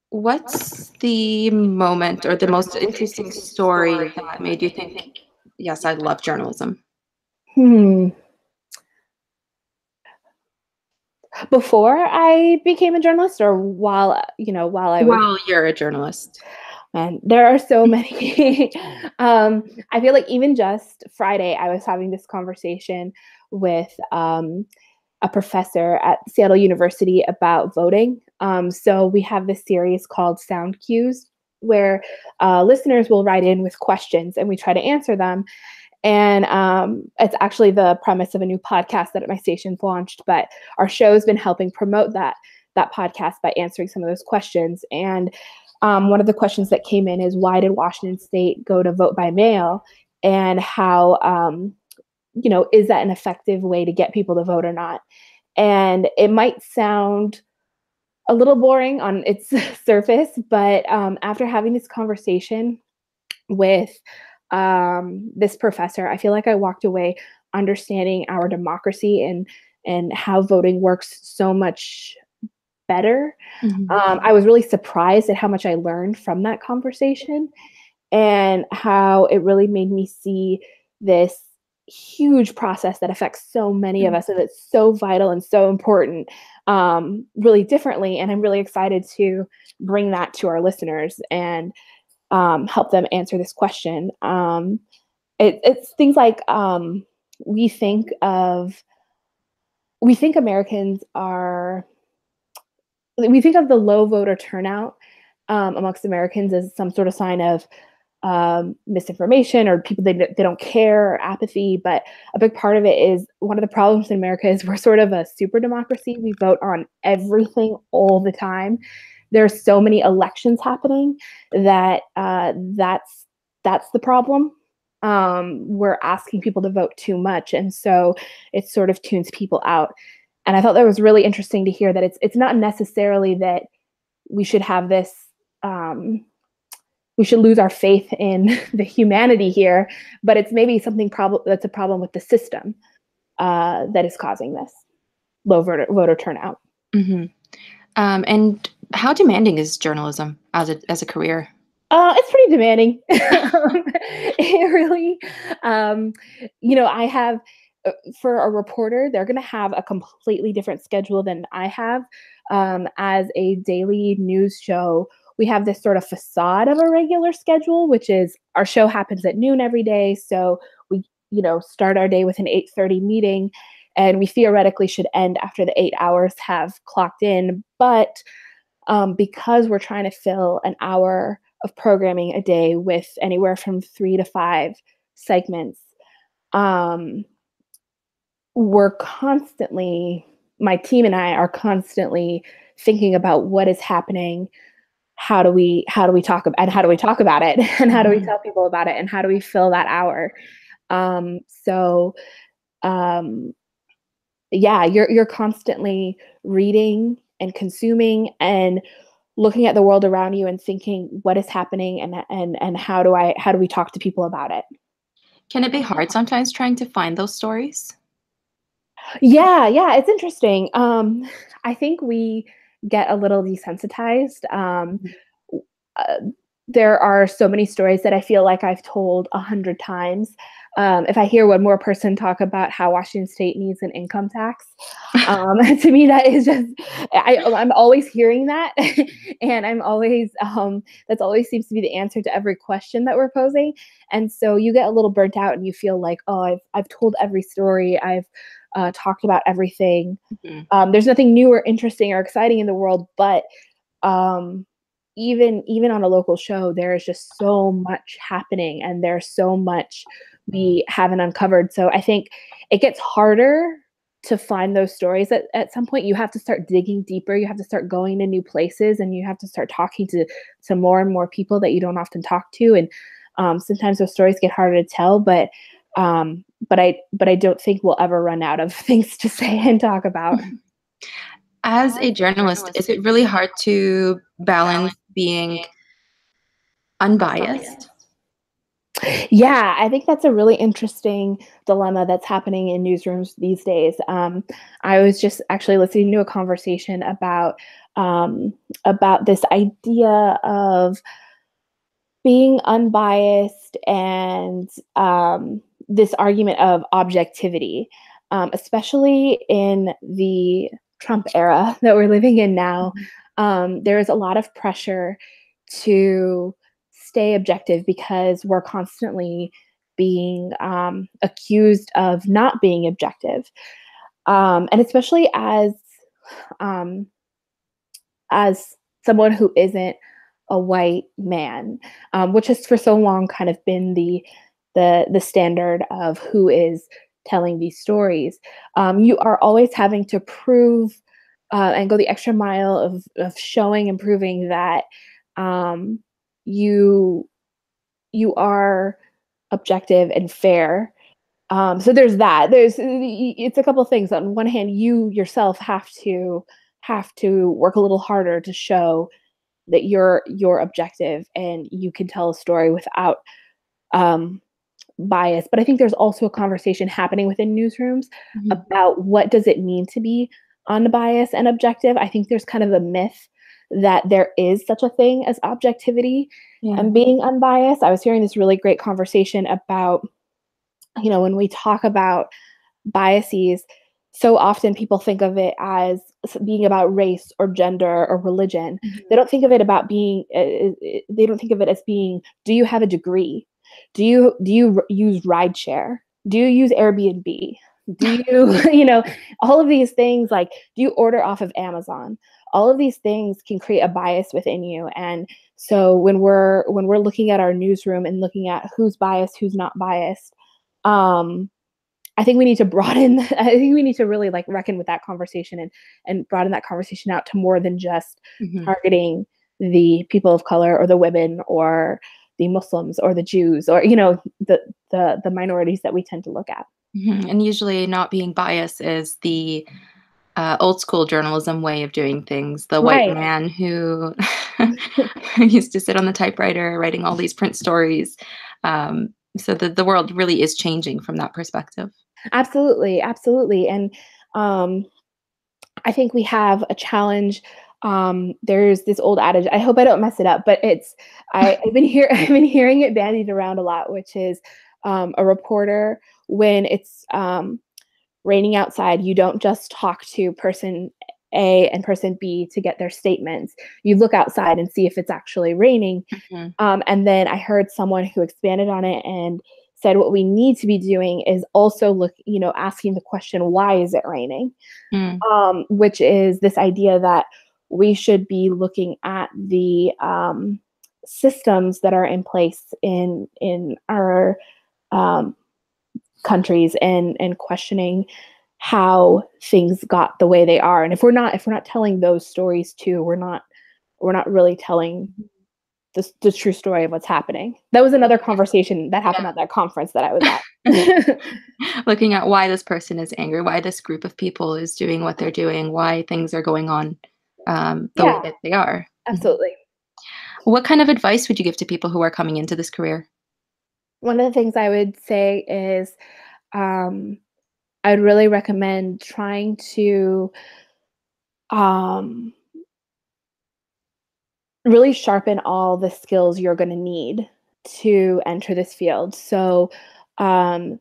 What's the moment or the most interesting story that made you think, yes, I love journalism? Before I became a journalist, or while I was? While you're a journalist. And there are so many. I feel like even just Friday, I was having this conversation with a professor at Seattle University about voting. So we have this series called Sound Cues, where listeners will write in with questions and we try to answer them. And it's actually the premise of a new podcast that my station's launched, but our show has been helping promote that podcast by answering some of those questions. And one of the questions that came in is, why did Washington State go to vote by mail, and how is that an effective way to get people to vote or not? And it might sound a little boring on its surface, but after having this conversation with this professor, I feel like I walked away understanding our democracy and how voting works so much better. I was really surprised at how much I learned from that conversation, and how it really made me see this huge process that affects so many of us, and it's so vital and so important, really differently. And I'm really excited to bring that to our listeners and help them answer this question. It's things like we think of the low voter turnout amongst Americans as some sort of sign of misinformation, or people they don't care, or apathy. But a big part of it is, one of the problems in America is we're sort of a super democracy. We vote on everything all the time. There's so many elections happening that that's the problem. We're asking people to vote too much, and so it sort of tunes people out. And I thought that was really interesting to hear that it's not necessarily that we should have this, we should lose our faith in the humanity here, but it's maybe that's a problem with the system that is causing this low voter turnout. And how demanding is journalism as a career? It's pretty demanding. It really, I have, for a reporter, they're going to have a completely different schedule than I have. As a daily news show, we have this sort of facade of a regular schedule, which is our show happens at noon every day. So we, start our day with an 8:30 meeting. and we theoretically should end after the 8 hours have clocked in. But because we're trying to fill an hour of programming a day with anywhere from 3 to 5 segments, we're constantly, my team and I are constantly thinking about what is happening. How do we talk about, and how do we talk about it, and how do we tell people about it, and how do we fill that hour? So yeah, you're constantly reading and consuming and looking at the world around you and thinking what is happening, and how do we talk to people about it? Can it be hard sometimes trying to find those stories? Yeah, it's interesting. I think we get a little desensitized. Uh, there are so many stories that I feel like I've told 100 times. If I hear one more person talk about how Washington State needs an income tax, to me that is just, I'm always hearing that, and I'm always that's always seems to be the answer to every question that we're posing, and so you get a little burnt out, and you feel like, oh, I've told every story, I've talked about everything. There's nothing new or interesting or exciting in the world, but um, even on a local show, there is just so much happening, and there's so much we haven't uncovered. So I think it gets harder to find those stories. At some point, you have to start digging deeper. You have to start going to new places, and you have to start talking to more and more people that you don't often talk to. And sometimes those stories get harder to tell, but I don't think we'll ever run out of things to say and talk about. As a journalist, is it really hard to balance being unbiased? Yeah, I think that's a really interesting dilemma that's happening in newsrooms these days. I was just actually listening to a conversation about this idea of being unbiased and this argument of objectivity, especially in the Trump era that we're living in now. There is a lot of pressure to stay objective because we're constantly being accused of not being objective, and especially um, as someone who isn't a white man, which has for so long kind of been the standard of who is telling these stories. You are always having to prove and go the extra mile of showing and proving that you you are objective and fair. So there's that. It's a couple of things. On one hand, you yourself have to work a little harder to show that you're objective and you can tell a story without um, bias. But I think there's also a conversation happening within newsrooms about what does it mean to be unbiased and objective. I think there's kind of a myth that there is such a thing as objectivity and being unbiased. I was hearing this really great conversation about, when we talk about biases, so often people think of it as being about race or gender or religion. They don't think of it about being. They don't think of it as being. Do you have a degree? Do you use rideshare? Do you use Airbnb? Do you all of these things, like, do you order off of Amazon? All of these things can create a bias within you, and so when we're looking at our newsroom and looking at who's biased, who's not biased, I think we need to broaden. I think we need to really reckon with that conversation and broaden that conversation out to more than just targeting the people of color or the women or the Muslims or the Jews or the minorities that we tend to look at. And usually, not being biased is the old school journalism way of doing things. The white Right. man who used to sit on the typewriter writing all these print stories. So the world really is changing from that perspective. Absolutely, absolutely. And I think we have a challenge. There's this old adage. I hope I don't mess it up, but I've been hearing it bandied around a lot, which is a reporter, when it's raining outside, you don't just talk to person A and person B to get their statements. You look outside and see if it's actually raining. And then I heard someone who expanded on it and said what we need to be doing is also asking the question, why is it raining? Mm. Which is this idea that we should be looking at the systems that are in place in our countries and questioning how things got the way they are. And if we're not telling those stories too, we're not really telling the true story of what's happening. That was another conversation that happened at that conference that I was at. Looking at why this person is angry, why this group of people is doing what they're doing, why things are going on the way Yeah, that they are. Mhm. absolutely. What kind of advice would you give to people who are coming into this career? One of the things I would say is um, I'd really recommend trying to um, really sharpen all the skills you're going to need to enter this field. So, um,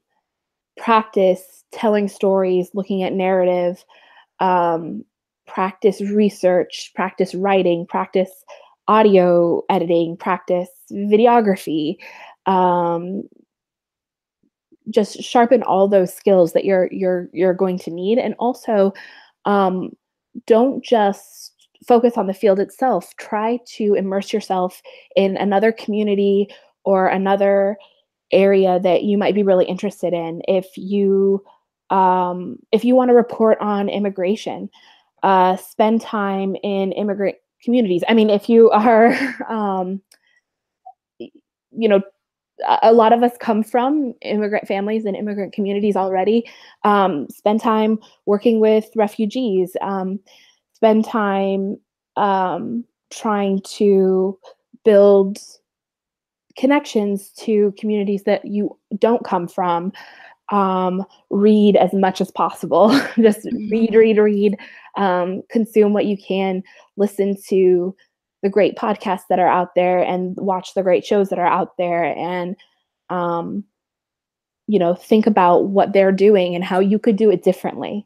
practice telling stories, looking at narrative, um, practice research, practice writing, practice audio editing, practice videography. Um, just sharpen all those skills that you're going to need, and also um, don't just focus on the field itself. Try to immerse yourself in another community or another area that you might be really interested in. If you want to report on immigration, spend time in immigrant communities. I mean, if you are, you know, a lot of us come from immigrant families and immigrant communities already. Spend time working with refugees. Spend time trying to build connections to communities that you don't come from. Read as much as possible. Just Mhm. read. Consume what you can. Listen to the great podcasts that are out there, and watch the great shows that are out there, and um, think about what they're doing and how you could do it differently.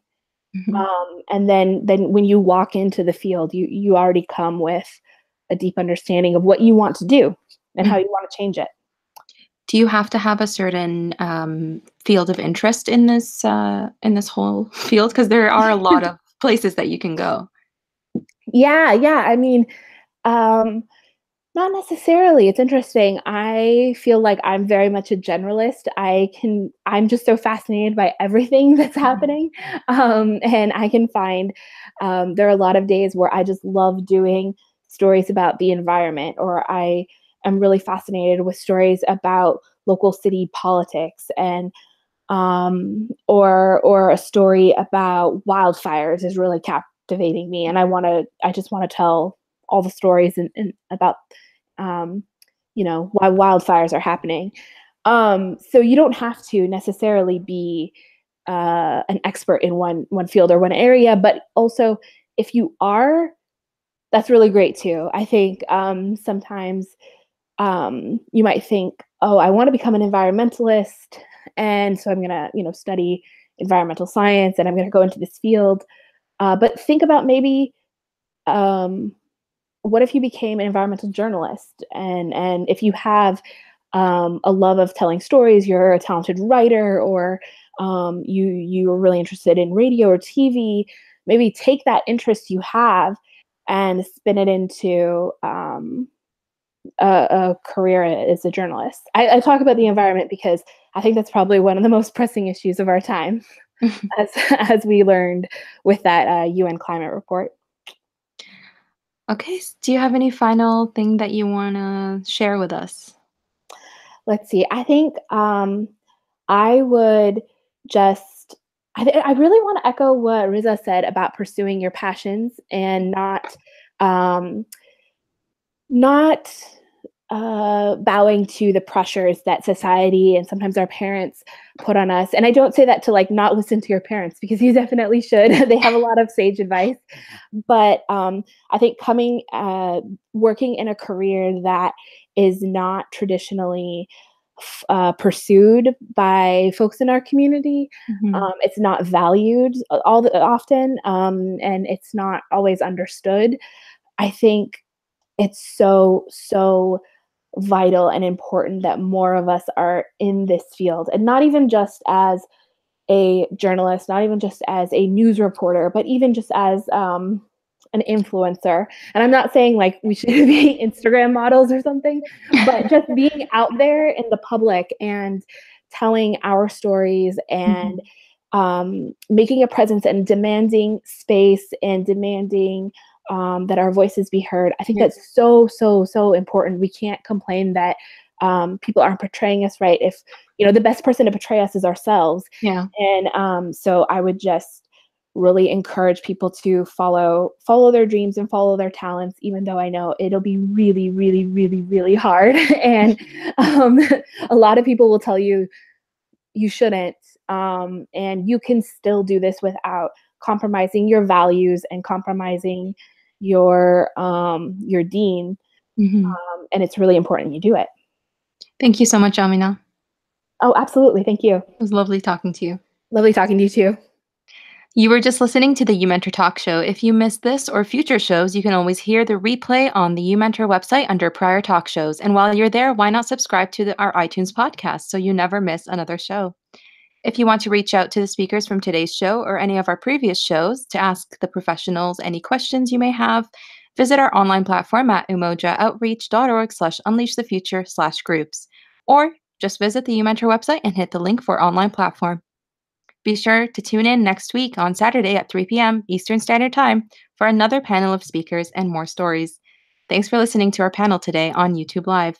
Mhm. And then when you walk into the field, you already come with a deep understanding of what you want to do and how Mhm. you want to change it. Do you have to have a certain field of interest in this whole field? Because there are a lot of places that you can go. Yeah. I mean, um, not necessarily. It's interesting. I feel like I'm very much a generalist. I'm just so fascinated by everything that's Mhm. happening. And I can find there are a lot of days where I just love doing stories about the environment, or I am really fascinated with stories about local city politics, and or a story about wildfires is really captivating me, and I just want to tell all the stories and about um, why wildfires are happening. So you don't have to necessarily be an expert in one field or one area, but also if you are, that's really great too. I think sometimes you might think, oh, I want to become an environmentalist, and so I'm gonna study environmental science, and I'm gonna go into this field. But think about maybe um, what if you became an environmental journalist, and if you have a love of telling stories, you're a talented writer, or you're really interested in radio or TV, maybe take that interest you have and spin it into a career as a journalist. I talk about the environment because I think that's probably one of the most pressing issues of our time, as as we learned with that UN climate report. Okay. Do you have any final thing that you want to share with us? Let's see. I think I would just. I really want to echo what Riza said about pursuing your passions and um, not bowing to the pressures that society and sometimes our parents put on us. And I don't say that to like not listen to your parents, because you definitely should. They have a lot of sage advice. But I think working in a career that is not traditionally pursued by folks in our community, Mhm. it's not valued often, and it's not always understood. I think it's so vital and important that more of us are in this field, and not even just as a journalist, not even just as a news reporter, but even just as an influencer. And I'm not saying like we should be Instagram models or something, but just being out there in the public and telling our stories and making a presence and demanding space and demanding that our voices be heard. I think that's so, so, so important. We can't complain that people aren't portraying us right if, the best person to portray us is ourselves. Yeah. And so I would just really encourage people to follow their dreams and follow their talents, even though I know it'll be really, really, really, really hard. And a lot of people will tell you you shouldn't. And you can still do this without compromising your values and compromising your dean. And it's really important you do it. Thank you so much, Amina. Oh, absolutely. Thank you. It was lovely talking to you. Lovely talking to you too. You were just listening to the uMentor Talk Show. If you missed this or future shows, you can always hear the replay on the uMentor website under prior talk shows. And while you're there, why not subscribe to our iTunes podcast so you never miss another show? If you want to reach out to the speakers from today's show or any of our previous shows to ask the professionals any questions you may have, visit our online platform at umojaoutreach.org/unleashthefuture/groups, or just visit the uMentor website and hit the link for online platform. Be sure to tune in next week on Saturday at 3 p.m. Eastern Standard Time for another panel of speakers and more stories. Thanks for listening to our panel today on YouTube Live.